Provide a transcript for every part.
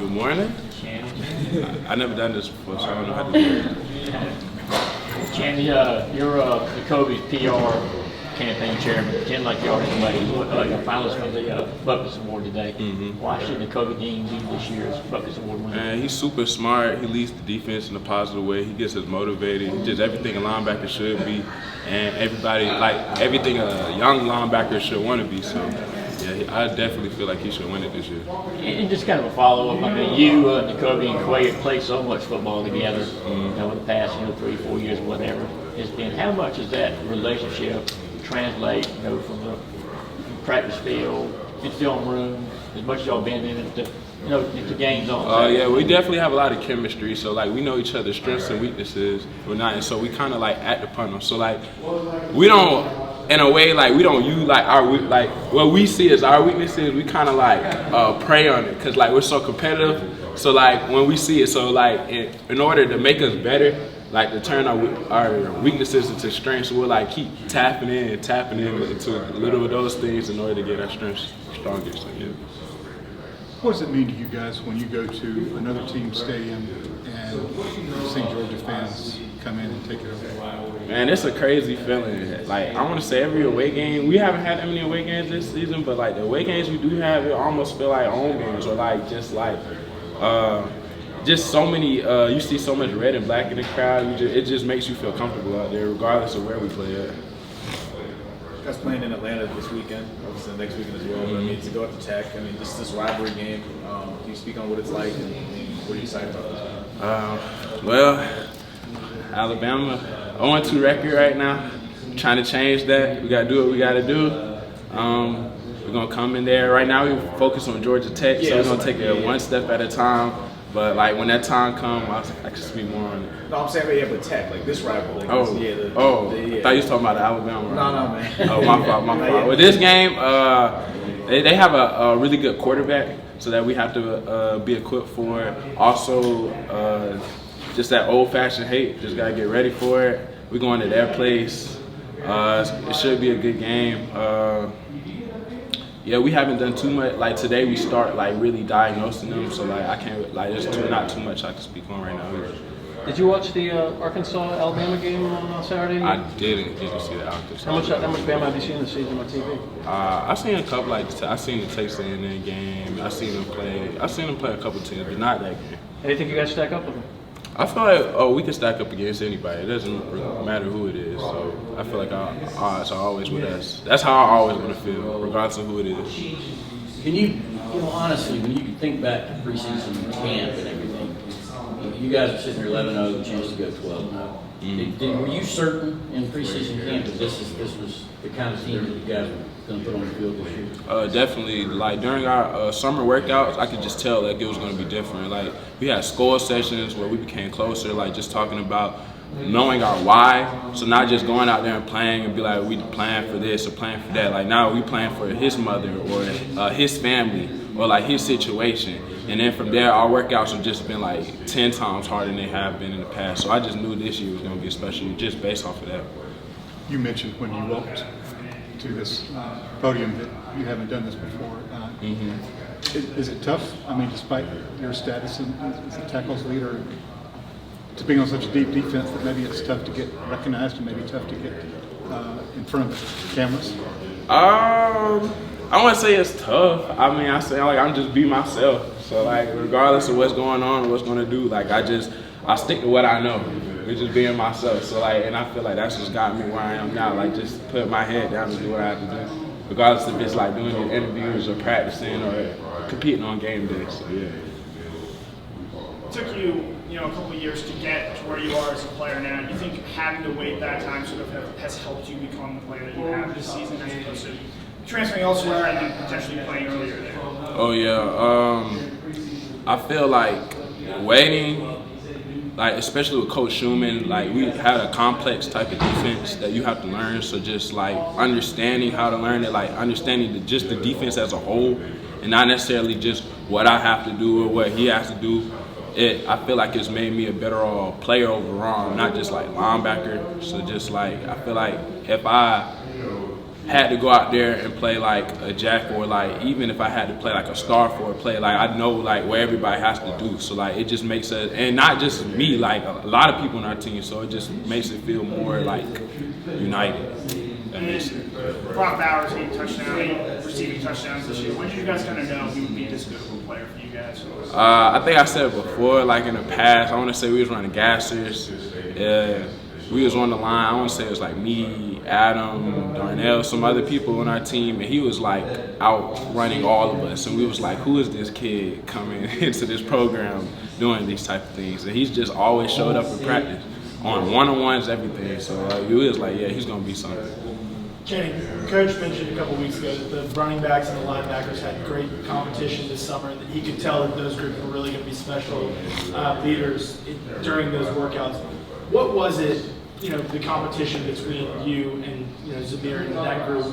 Good morning. I never done this before, so I don't know how to do it. Channy, you're the Kobe's PR campaign chairman. Pretend like you are somebody who's like a finalist for the Buckets Award today. Why should the Kobe game be this year's Buckets Award winner? Man, he's super smart. He leads the defense in a positive way. He gets us motivated. He just everything a linebacker should be, and everybody like everything a young linebacker should want to be. So. Yeah, I definitely feel like he should win it this year. And just kind of a follow-up, I mean, you and Kobe and Quay have played so much football together over the past 3-4 years, whatever it's been. How much does that relationship translate, from the practice field, in film room, as much as y'all been in it, to games on? Yeah, we definitely have a lot of chemistry. So we know each other's strengths and weaknesses. We're not, and so we kind of act upon them. So we don't. In a way, we don't use what we see as our weaknesses. We kind of prey on it because we're so competitive. So when we see it, so in order to make us better, to turn our weaknesses into strengths, we'll keep tapping into little of those things in order to get our strengths stronger. So yeah. What does it mean to you guys when you go to another team's stadium and St. Georgia fans come in and take it over? Man, it's a crazy feeling. I want to say every away game, we haven't had that many away games this season, but the away games we do have, it almost feel like home games, or just so many. You see so much red and black in the crowd. It just makes you feel comfortable out there, regardless of where we play at. You guys playing in Atlanta this weekend, obviously next weekend as well. But to go up to Tech, this rivalry game. Can you speak on what it's like and what are you excited about this game? Well, Alabama 0-2 record right now. Trying to change that. We gotta do what we gotta do. We're gonna come in there. Right now we focus on Georgia Tech, so we're gonna take it one step at a time. But when that time comes, I can speak more on it. No, I'm saying with Tech, this rivalry. I thought you was talking about the Alabama. No, man. Oh, my fault. With this game, they have a really good quarterback, so that we have to be equipped for it. Also, just that old-fashioned hate. Just gotta get ready for it. We're going to their place. It should be a good game. Yeah, we haven't done too much. Today we start really diagnosing them, so I can't. There's not too much I can speak on right now either. Did you watch the Arkansas-Alabama game on Saturday? I didn't see the Arkansas. How much Bama have you seen this season on TV? I seen a couple. I seen the Texas A&M game. I seen them play a couple teams, but not that game. And you think you guys stack up with them? I feel like we can stack up against anybody. It doesn't matter who it is. So I feel like our odds are always with us. That's how I always want to feel, regardless of who it is. Can you honestly, when you think back to preseason camp and everything, you guys are sitting there 11-0, chance to go 12-0. Were you certain in preseason camp that this was the kind of team that you guys were going to put on the field this year? Definitely. During our summer workouts, I could just tell it was going to be different. We had score sessions where we became closer, just talking about knowing our why. So not just going out there and playing and be we playing for this or playing for that. Now we playing for his mother or his family or his situation. And then from there, our workouts have just been 10 times harder than they have been in the past. So I just knew this year was going to be special just based off of that. You mentioned when you walked to this podium that you haven't done this before. Is it tough? Despite your status as a tackles leader, to being on such a deep defense that maybe it's tough to get recognized and maybe tough to get in front of the cameras? I wouldn't say it's tough. I say I'm just be myself. So regardless of what's going on or what's going to do, I stick to what I know, which is being myself. So and I feel that's just got me where I am now. Just put my head down and do what I have to do, regardless if it's doing interviews or practicing or competing on game day. So yeah. It took you, a couple of years to get to where you are as a player now. Do you think having to wait that time sort of has helped you become the player that you have this season, as opposed to transferring elsewhere and then potentially playing earlier there? Oh yeah. I feel waiting. Especially with Coach Schumann, we had a complex type of defense that you have to learn. So just understanding how to learn it, understanding just the defense as a whole, and not necessarily just what I have to do or what he has to do. I feel it's made me a better player overall, not just linebacker. So just I feel if I had to go out there and play like a jack, or like even if I had to play like a star for a play, like I know like what everybody has to do. So like it just makes us, and not just me, like a lot of people on our team. So it just makes it feel more like united. That makes sense. Brock Bowers, 8 receiving touchdowns this year. When did you guys kind of know he would be this good of a player for you guys? I think I said it before, like in the past, I want to say we was running gassers. We was on the line. I want to say it was like me, Adam, Darnell, some other people on our team, and he was like out running all of us. And we was like, who is this kid coming into this program doing these type of things? And he's just always showed up in practice on one-on-ones, everything. So we was like, yeah, he's gonna be something. Kenny, Coach mentioned a couple weeks ago that the running backs and the linebackers had great competition this summer, and that he could tell that those groups were really going to be special leaders during those workouts. What was it, the competition between you and Xavier and that group?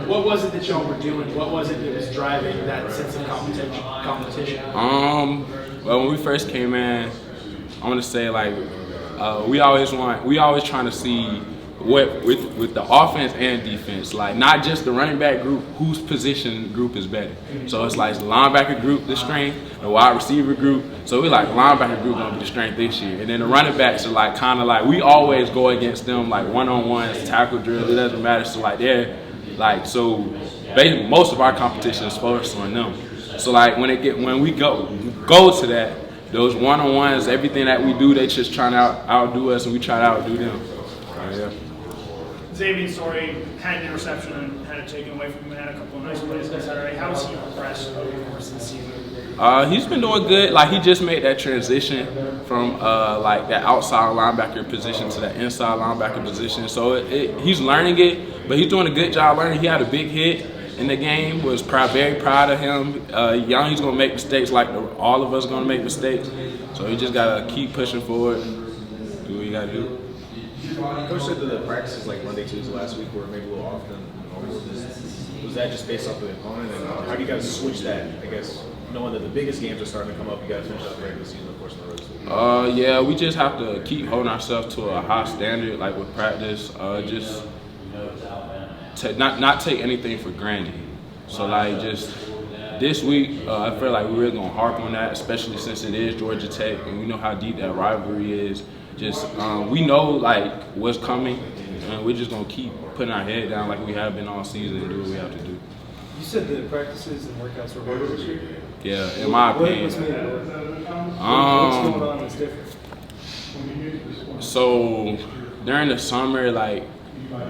What was it that y'all were doing? What was it that was driving that sense of competition? Well, when we first came in, I want to say like we always trying to see what with the offense and defense, like not just the running back group, whose position group is better. So it's like the linebacker group, the strength, the wide receiver group. So we like linebacker group gonna be the strength this year, and then the running backs are like kind of like we always go against them like one-on-ones, tackle drills. It doesn't matter. So like they're like so basically most of our competition is focused on them. So like when we go to that, those one-on-ones, everything that we do, they just trying to outdo us, and we try to outdo them. Yeah. Xavier's story had an interception and had it taken away from him and had a couple of nice plays on Saturday. How has he progressed over the course of the season? He's been doing good. Like he just made that transition from like that outside linebacker position to that inside linebacker position. So he's learning it, but he's doing a good job learning. He had a big hit in the game. Was very proud of him. Young, he's gonna make mistakes like all of us gonna make mistakes. So he just gotta keep pushing forward. Do what you gotta do. Coach said that the practices like Monday, Tuesday last week were maybe a little off than normal. Was that just based off of the opponent? And how do you guys switch that, I guess, knowing that the biggest games are starting to come up, you got to finish out the regular season, of course, in the road? Yeah, we just have to keep holding ourselves to a high standard, like with practice. Just to not take anything for granted. So like just this week, I feel like we're really gonna harp on that, especially since it is Georgia Tech, and we know how deep that rivalry is. Just we know like what's coming, and we're just gonna keep putting our head down like we have been all season and do what we have to do. You said the practices and workouts were harder this year? Yeah, in my opinion. What's made it work? What's going on that's different? So during the summer, like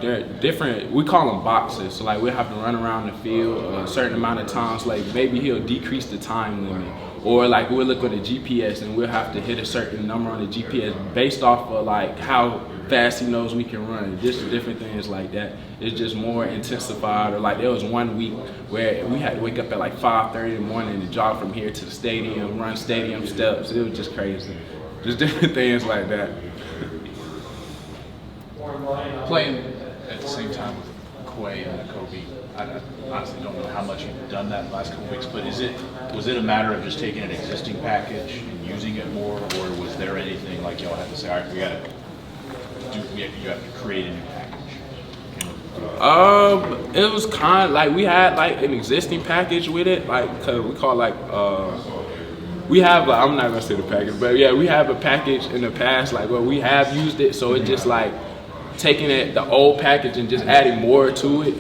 they're different. We call them boxes. So like we have to run around the field a certain amount of times. Like maybe he'll decrease the time limit, or like we'll look at the GPS and we'll have to hit a certain number on the GPS based off of like how fast he knows we can run. Just different things like that. It's just more intensified. Or like there was one week where we had to wake up at like 5:30 in the morning to jog from here to the stadium, run stadium steps. It was just crazy. Just different things like that. Playing at the same time with Quay and Kobe, I honestly don't know how much you've done that the last couple of weeks, but was it a matter of just taking an existing package and using it more, or was there anything like y'all had to say, all right, you have to create a new package? It was kind of like we had like an existing package with it, like cause we call like we have like, I'm not gonna say the package, but yeah, we have a package in the past like where we have used it, so it just like taking it the old package and just adding more to it.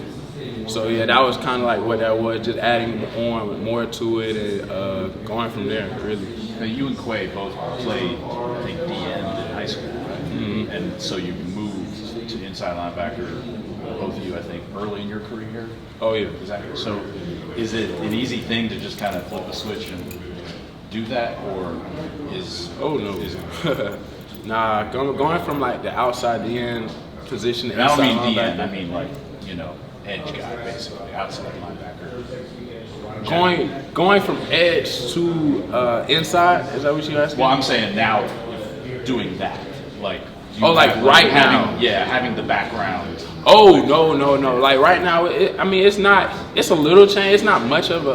So yeah, that was kind of like what that was, just adding on more to it and going from there, really. Now you and Quay both played, I think, D-end in high school, right? Mm-hmm. And so you moved to inside linebacker, both of you, I think, early in your career? Oh yeah. Exactly. So is it an easy thing to just kind of flip a switch and do that, or is... Oh no. Is it, nah, going from like the outside D-end position to I don't inside mean linebacker. D-end, I mean like, edge guy, basically, outside linebacker. Going from edge to inside, is that what you're asking? Well, I'm saying now doing that, like. Having the background. Oh no! Like right now, it's a little change. It's not much of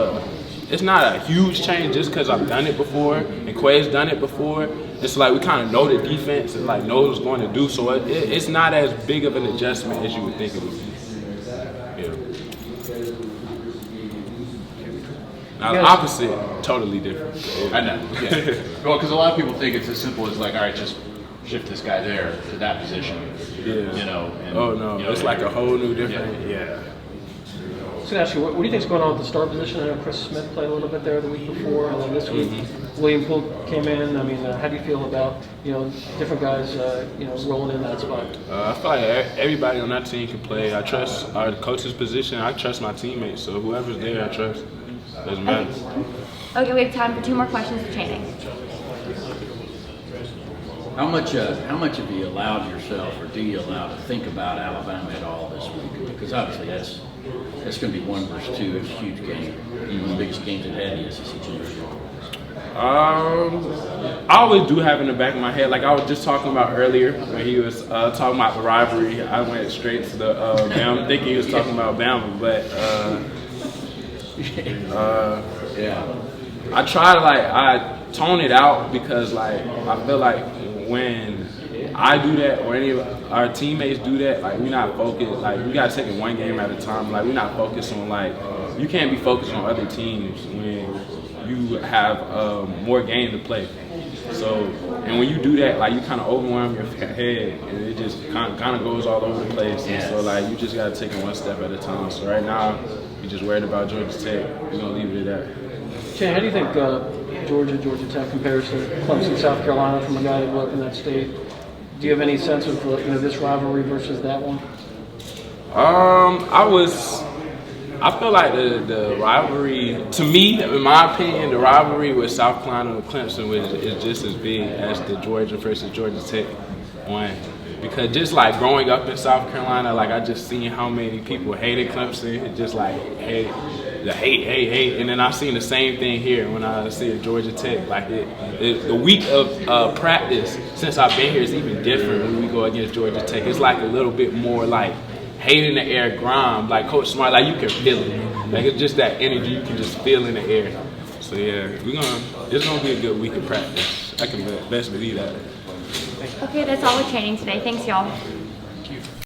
it's not a huge change just because I've done it before and Quay's done it before. It's like we kind of know the defense and like know what it's going to do, so it's not as big of an adjustment as you would think it would be. Now the opposite, totally different. I know. Yeah. Well, because a lot of people think it's as simple as like, all right, just shift this guy there to that position. Yeah. You know. And, Oh no, you know, it's like a whole new different. Yeah. So ask you, what do you think's going on with the star position? I know Chris Smith played a little bit there the week before, and then this week William Poole came in. I mean, how do you feel about different guys rolling in that spot? I feel like everybody on that team can play. I trust our coach's position. I trust my teammates. So whoever's there, I trust. Doesn't matter. Okay, we have time for 2 more questions for Channing. How much have you allowed yourself, or do you allow to think about Alabama at all this week? Because obviously that's going to be 1 versus 2. It's a huge game. One of the biggest games it had in the SEC championship. I always do have in the back of my head, like I was just talking about earlier when he was talking about the rivalry. I went straight to the Bama, thinking he was talking about Bama, but yeah. I try to I tone it out because I feel like when I do that or any of our teammates do that, we're not focused. We gotta take it one game at a time. We're not focused on you can't be focused on other teams when you have more game to play. So, and when you do that, you kind of overwhelm your head, and it just kind of goes all over the place. And so, you just gotta take it one step at a time. So right now, we're just worried about Georgia Tech. We're gonna leave it at that. Channing, how do you think Georgia Tech compares to Clemson, South Carolina, from a guy that grew up in that state? Do you have any sense of this rivalry versus that one? I feel like the rivalry, to me, in my opinion, the rivalry with South Carolina and Clemson is just as big as the Georgia versus Georgia Tech one. Because just growing up in South Carolina, I just seen how many people hated Clemson, just hate, and then I seen the same thing here when I see a Georgia Tech. The week of practice since I've been here is even different when we go against Georgia Tech. It's a little bit more hate in the air, grime, Coach Smart, you can feel it. It's just that energy you can just feel in the air. So yeah, it's gonna be a good week of practice. I can best believe that. Okay, that's all we're Channing today. Thanks, y'all.